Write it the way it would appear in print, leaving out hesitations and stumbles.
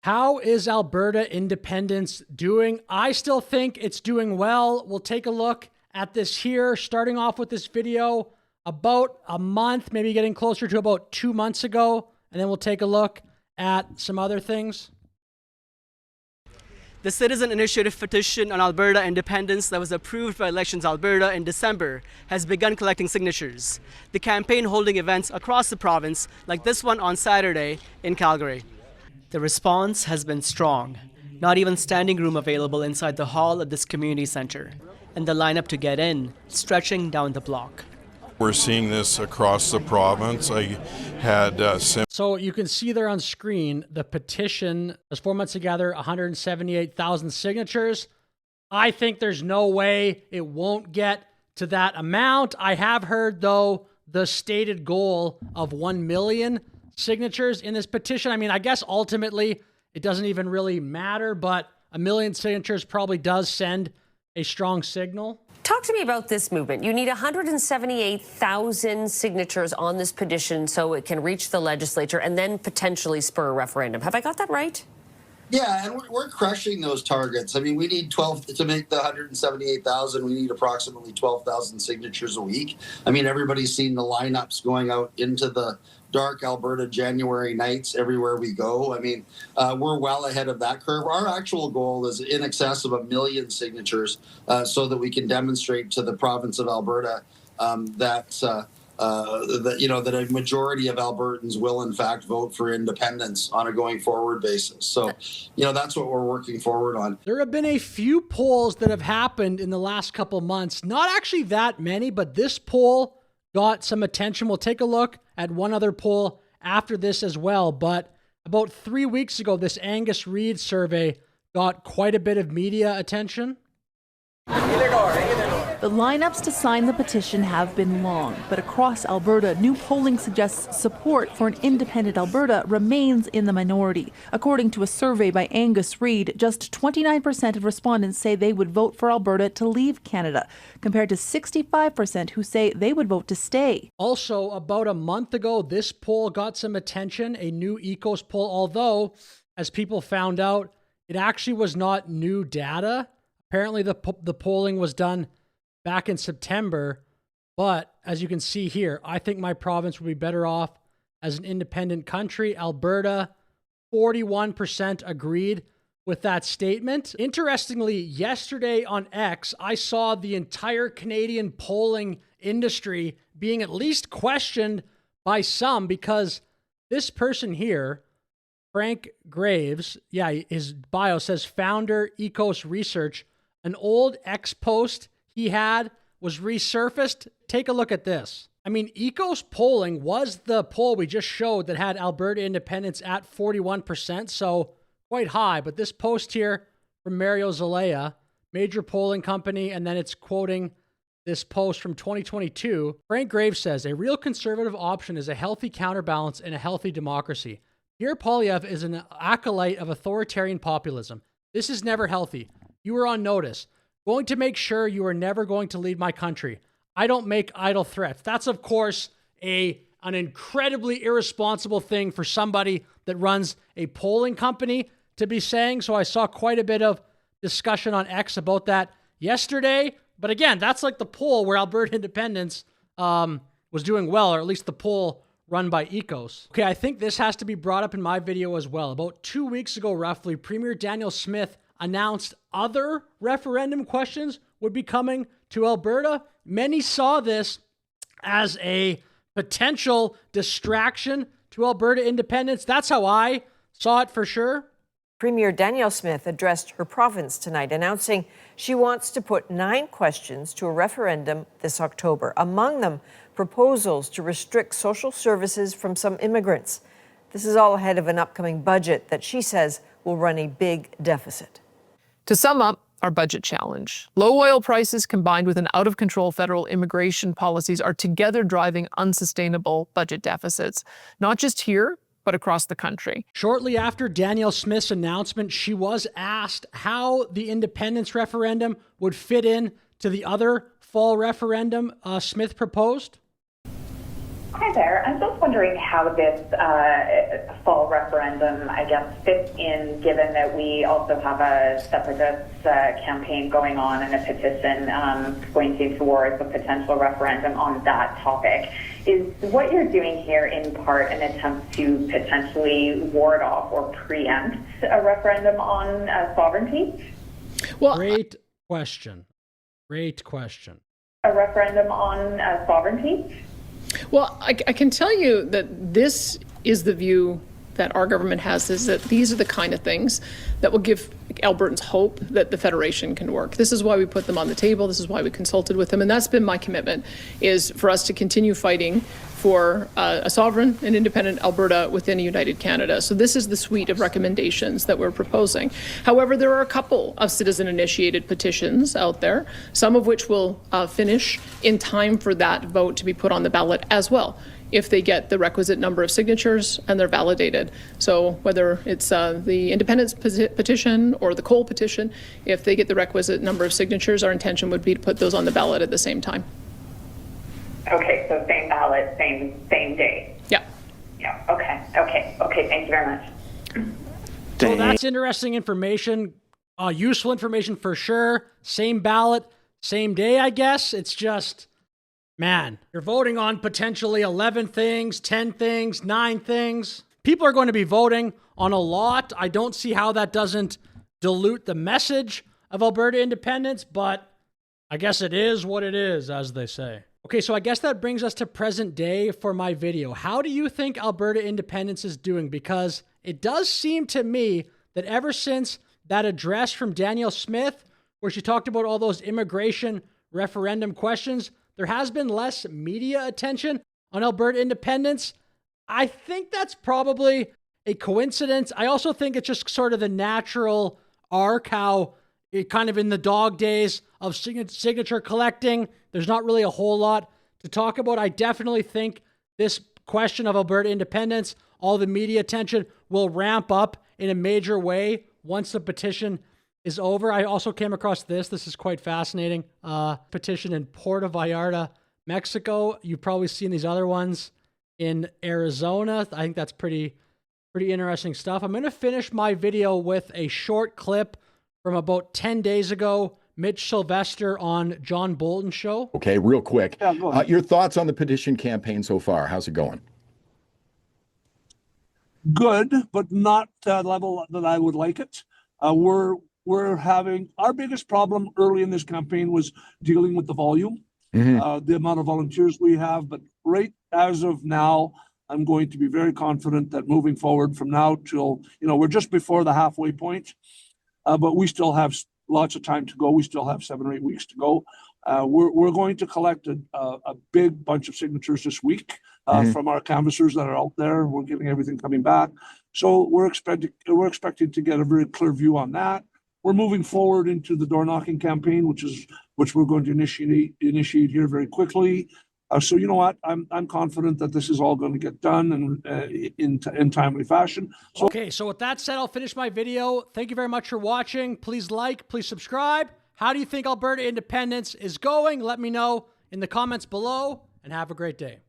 How is Alberta independence doing? I still think it's doing well. We'll take a look at this here, starting off with this video about a month, maybe getting closer to about 2 months ago, and then we'll take a look at some other things. The citizen initiative petition on Alberta independence that was approved by Elections Alberta in December has begun collecting signatures. The campaign holding events across the province, like this one on Saturday in Calgary. The response has been strong. Not even standing room available inside the hall of this community center. And the lineup to get in, stretching down the block. We're seeing this across the province. I had So you can see there on screen, the petition was 4 months together, 178,000 signatures. I think there's no way it won't get to that amount. I have heard, though, the stated goal of 1 million signatures in this petition. I mean, I guess ultimately it doesn't even really matter, but 1 million signatures probably does send a strong signal. Talk to me about this movement. You need 178,000 signatures on this petition so it can reach the legislature and then potentially spur a referendum. Have I got that right? Yeah, and we're crushing those targets. I mean, we need 12 to make the 178,000. We need approximately 12,000 signatures a week. I mean, everybody's seen the lineups going out into the dark Alberta January nights everywhere we go. I mean, we're well ahead of that curve. Our actual goal is in excess of 1 million signatures so that we can demonstrate to the province of Alberta that a majority of Albertans will in fact vote for independence on a going forward basis. So, that's what we're working forward on. There have been a few polls that have happened in the last couple months. Not actually that many, but this poll got some attention. We'll take a look at one other poll after this as well. But about 3 weeks ago, this Angus Reid survey got quite a bit of media attention. The lineups to sign the petition have been long, but across Alberta, new polling suggests support for an independent Alberta remains in the minority. According to a survey by Angus Reid, just 29% of respondents say they would vote for Alberta to leave Canada, compared to 65% who say they would vote to stay. Also, about a month ago, this poll got some attention, a new Ecos poll, although, as people found out, it actually was not new data. Apparently, the polling was done back in September, but as you can see here, I think my province would be better off as an independent country. Alberta, 41% agreed with that statement. Interestingly, yesterday on X, I saw the entire Canadian polling industry being at least questioned by some because this person here, Frank Graves, his bio says founder, Ecos Research, an old X post he had was resurfaced. Take a look at this. I mean, Ecos polling was the poll we just showed that had Alberta independence at 41%, so quite high. But this post here from Mario Zelaya, major polling company, and then it's quoting this post from 2022. Frank Graves says, a real conservative option is a healthy counterbalance in a healthy democracy. Pierre Poilievre is an acolyte of authoritarian populism. This is never healthy. You are on notice. Going to make sure you are never going to leave my country. I don't make idle threats. That's, of course, an incredibly irresponsible thing for somebody that runs a polling company to be saying. So I saw quite a bit of discussion on X about that yesterday. But again, that's like the poll where Alberta independence was doing well, or at least the poll run by Ecos. Okay, I think this has to be brought up in my video as well. About 2 weeks ago, roughly, Premier Daniel Smith announced other referendum questions would be coming to Alberta. Many saw this as a potential distraction to Alberta independence. That's how I saw it for sure. Premier Danielle Smith addressed her province tonight, announcing she wants to put 9 questions to a referendum this October. Among them, proposals to restrict social services from some immigrants. This is all ahead of an upcoming budget that she says will run a big deficit. To sum up our budget challenge, low oil prices combined with an out-of-control federal immigration policies are together driving unsustainable budget deficits, not just here, but across the country. Shortly after Danielle Smith's announcement, she was asked how the independence referendum would fit in to the other fall referendum Smith proposed. Hi there. I'm just wondering how this fall referendum, I guess, fits in, given that we also have a separatist campaign going on and a petition pointing towards a potential referendum on that topic. Is what you're doing here in part an attempt to potentially ward off or preempt a referendum on sovereignty? Well, Great question. Great question. A referendum on sovereignty? Well, I can tell you that this is the view that our government has, is that these are the kind of things that will give Albertans hope that the Federation can work. This is why we put them on the table. This is why we consulted with them. And that's been my commitment, is for us to continue fighting for a sovereign and independent Alberta within a united Canada. So this is the suite of recommendations that we're proposing. However, there are a couple of citizen-initiated petitions out there, some of which will finish in time for that vote to be put on the ballot as well, if they get the requisite number of signatures and they're validated. So whether it's the independence petition or the coal petition, if they get the requisite number of signatures, our intention would be to put those on the ballot at the same time. Okay, so same ballot, same day. Yeah. Yeah. Okay. Thank you very much. So that's interesting information, useful information for sure. Same ballot, same day, I guess. It's just, man, you're voting on potentially 11 things, 10 things, 9 things. People are going to be voting on a lot. I don't see how that doesn't dilute the message of Alberta independence, but I guess it is what it is, as they say. Okay, so I guess that brings us to present day for my video. How do you think Alberta independence is doing? Because it does seem to me that ever since that address from Danielle Smith, where she talked about all those immigration referendum questions, there has been less media attention on Alberta independence. I think that's probably a coincidence. I also think it's just sort of the natural arc, how it kind of in the dog days of signature collecting, there's not really a whole lot to talk about. I definitely think this question of Alberta independence, all the media attention will ramp up in a major way once the petition is over. I also came across this. This is quite fascinating. Petition in Puerto Vallarta, Mexico. You've probably seen these other ones in Arizona. I think that's pretty interesting stuff. I'm going to finish my video with a short clip from about 10 days ago. Mitch Sylvester on John Bolton's show. Okay, real quick. Yeah, go ahead. Your thoughts on the petition campaign so far? How's it going? Good, but not the level that I would like it. We're having our biggest problem early in this campaign was dealing with the volume, the amount of volunteers we have. But right as of now, I'm going to be very confident that moving forward from now till, we're just before the halfway point, but we still have lots of time to go. We still have 7 or 8 weeks to go. We're going to collect a big bunch of signatures this week from our canvassers that are out there. We're getting everything coming back. So we're expecting to get a very clear view on that. We're moving forward into the door knocking campaign, which we're going to initiate here very quickly. So you know what? I'm confident that this is all going to get done and in timely fashion. Okay, so with that said, I'll finish my video. Thank you very much for watching. Please like, please subscribe. How do you think Alberta independence is going? Let me know in the comments below, and have a great day.